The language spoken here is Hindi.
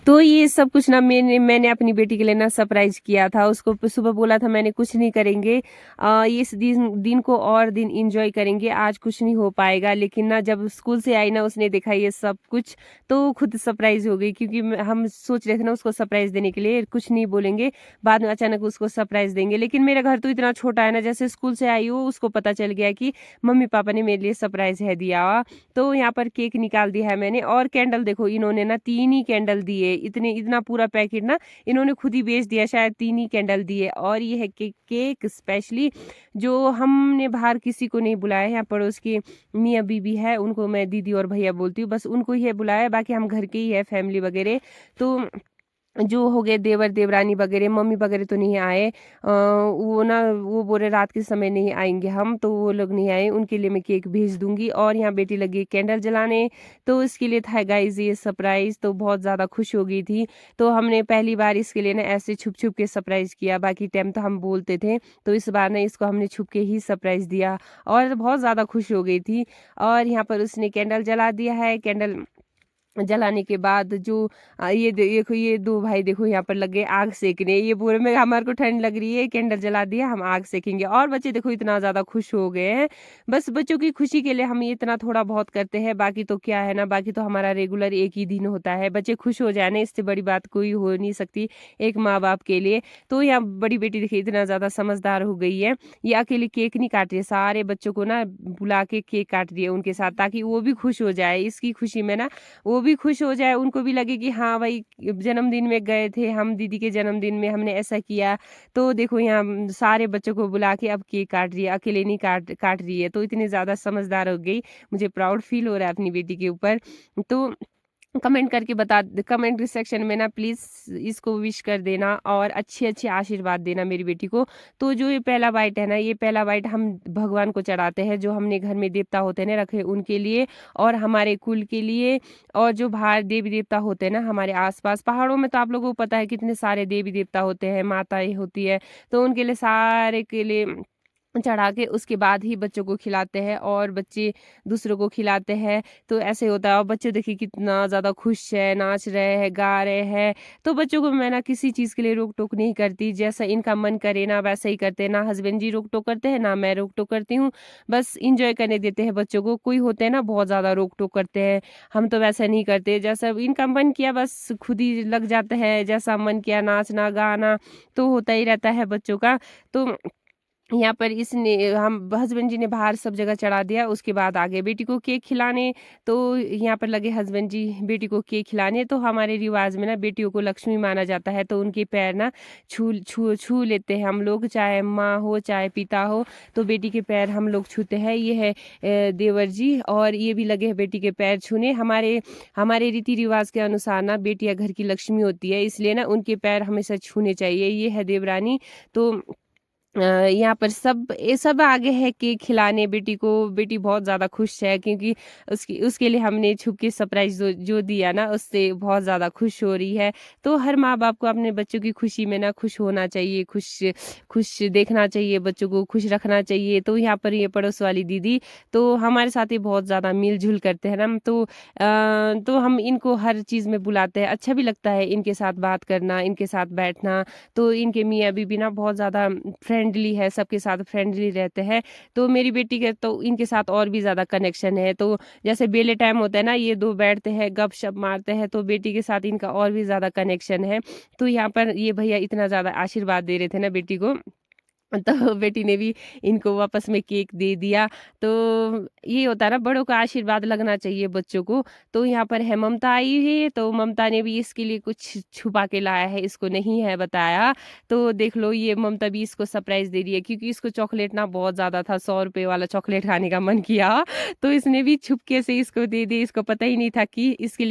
तो ये सब कुछ ना मैंने अपनी बेटी के लिए ना सरप्राइज किया था। उसको सुबह बोला था मैंने कुछ नहीं करेंगे, इस दिन को और दिन इंजॉय करेंगे, आज कुछ नहीं हो पाएगा। लेकिन ना जब स्कूल से आई ना उसने देखा ये सब कुछ, तो खुद सरप्राइज हो गई, क्योंकि हम सोच रहे थे ना उसको सरप्राइज देने के लिए कुछ नहीं बोलेंगे, बाद में अचानक उसको सरप्राइज देंगे। लेकिन मेरा घर तो इतना छोटा है ना, जैसे स्कूल से आई हो उसको पता चल गया कि मम्मी पापा ने मेरे लिए सरप्राइज है दिया। तो यहाँ पर केक निकाल दिया है मैंने, और कैंडल देखो इन्होंने ना 3 ही कैंडल दिए, इतना पूरा पैकेट ना इन्होंने खुद ही बेच दिया, शायद 3 ही कैंडल दिए। और ये है केक स्पेशली जो हमने बाहर किसी को नहीं बुलाया है। यहाँ पड़ोस की मियाँ बीबी है, उनको मैं दीदी और भैया बोलती हूँ, बस उनको ही है बुलाया, बाकी हम घर के ही है फैमिली वगैरह। तो जो हो गए देवर देवरानी वगैरह, मम्मी वगैरह तो नहीं आए। वो ना वो बोल रहे रात के समय नहीं आएंगे हम, तो वो लोग नहीं आए, उनके लिए मैं केक भेज दूंगी। और यहाँ बेटी लगी कैंडल जलाने, तो इसके लिए था गाइस ये सरप्राइज, तो बहुत ज़्यादा खुश हो गई थी। तो हमने पहली बार इसके लिए ना ऐसे छुप छुप के सरप्राइज किया, बाकी टाइम तो हम बोलते थे, तो इस बार ना इसको हमने छुप के ही सरप्राइज दिया, और बहुत ज़्यादा खुश हो गई थी। और यहाँ पर उसने कैंडल जला दिया है। कैंडल जलाने के बाद जो ये देखो ये दो भाई देखो यहाँ पर लगे आग सेकने, ये पूरे में हमारे को ठंड लग रही है, कैंडल जला दिया, हम आग सेकेंगे। और बच्चे देखो इतना ज्यादा खुश हो गए हैं। बस बच्चों की खुशी के लिए हम ये इतना थोड़ा बहुत करते हैं, बाकी तो क्या है ना, बाकी तो हमारा रेगुलर एक ही दिन होता है। बच्चे खुश हो जाए ना, इससे बड़ी बात कोई हो नहीं सकती एक माँ बाप के लिए। तो यहाँ बड़ी बेटी देखिए इतना ज्यादा समझदार हो गई है, ये अकेले केक नहीं काट रही है, सारे बच्चों को ना बुला के केक काट रही है उनके साथ, ताकि वो भी खुश हो जाए इसकी खुशी में ना, वो भी खुश हो जाए, उनको भी लगे कि हाँ भाई जन्मदिन में गए थे हम, दीदी के जन्मदिन में हमने ऐसा किया। तो देखो यहाँ सारे बच्चों को बुला के अब केक काट रही है, अकेले नहीं काट काट रही है। तो इतनी ज्यादा समझदार हो गई, मुझे प्राउड फील हो रहा है अपनी बेटी के ऊपर। तो कमेंट करके बता, कमेंट सेक्शन में ना प्लीज इसको विश कर देना और अच्छे अच्छे आशीर्वाद देना मेरी बेटी को। तो जो ये पहला बाइट है ना, ये पहला बाइट हम भगवान को चढ़ाते हैं, जो हमने घर में देवता होते हैं ना रखे उनके लिए, और हमारे कुल के लिए। और जो बाहर देवी देवता होते हैं ना हमारे आसपास पहाड़ों में, तो आप लोगों को पता है कितने सारे देवी देवता होते हैं, माताएं होती है, तो उनके लिए सारे के लिए चढ़ा के उसके बाद ही बच्चों को खिलाते हैं, और बच्चे दूसरों को खिलाते हैं। तो ऐसे होता है, और बच्चे देखिए कितना ज़्यादा खुश है, नाच रहे हैं, गा रहे हैं। तो बच्चों को मैं ना किसी चीज़ के लिए रोक टोक नहीं करती, जैसा इनका मन करे ना वैसा ही करते हैं, ना हस्बैंड जी रोक टोक करते हैं ना मैं रोक टोक करती हूँ। बस इंजॉय करने देते हैं बच्चों को। कोई होते हैं ना बहुत ज़्यादा रोक टोक करते हैं, हम तो वैसा नहीं करते, जैसा इनका मन किया बस खुद ही लग जाता है, जैसा मन किया नाचना गाना तो होता ही रहता है बच्चों का। तो यहाँ पर इसने हम हस्बैंड जी ने बाहर सब जगह चढ़ा दिया, उसके बाद आगे बेटी को केक खिलाने। तो यहाँ पर लगे हस्बैंड जी बेटी को केक खिलाने। तो हमारे रिवाज में ना बेटियों को लक्ष्मी माना जाता है, तो उनके पैर ना छू छू छू लेते हैं हम लोग, चाहे माँ हो चाहे पिता हो, तो बेटी के पैर हम लोग छूते हैं। ये है देवर जी, और ये भी लगे हैं बेटी के पैर छूने। हमारे हमारे रीति रिवाज के अनुसार ना बेटियां घर की लक्ष्मी होती है, इसलिए ना उनके पैर हमेशा छूने चाहिए। ये है देवरानी। तो यहाँ पर सब ये सब आगे है केक खिलाने बेटी को। बेटी बहुत ज़्यादा खुश है, क्योंकि उसके लिए हमने छुप के सरप्राइज जो दिया ना, उससे बहुत ज़्यादा खुश हो रही है। तो हर माँ बाप को अपने बच्चों की खुशी में ना खुश होना चाहिए, खुश खुश देखना चाहिए, बच्चों को खुश रखना चाहिए। तो यहाँ पर ये पड़ोस वाली दीदी तो हमारे साथ ही बहुत ज़्यादा मिलजुल करते हैं ना, तो हम इनको हर चीज़ में बुलाते हैं, अच्छा भी लगता है इनके साथ बात करना, इनके साथ बैठना। तो इनके मियाँ बीबी ना बहुत ज़्यादा फ्रेंडली है, सबके साथ फ्रेंडली रहते हैं। तो मेरी बेटी के तो इनके साथ और भी ज़्यादा कनेक्शन है। तो जैसे बेले टाइम होता है ना, ये दो बैठते हैं गपशप मारते हैं, तो बेटी के साथ इनका और भी ज़्यादा कनेक्शन है। तो यहाँ पर ये भैया इतना ज़्यादा आशीर्वाद दे रहे थे ना बेटी को, तो बेटी ने भी इनको वापस में केक दे दिया। तो ये होता है ना, बड़ों का आशीर्वाद लगना चाहिए बच्चों को। तो यहाँ पर है ममता आई हुई है, तो ममता ने भी इसके लिए कुछ छुपा के लाया है, इसको नहीं है बताया। तो देख लो ये ममता भी इसको सरप्राइज दे रही है, क्योंकि इसको चॉकलेट ना बहुत ज्यादा था, 100 रुपए वाला चॉकलेट खाने का मन किया, तो इसने भी छुपके से इसको दे दी, इसको पता ही नहीं था कि इसके लिए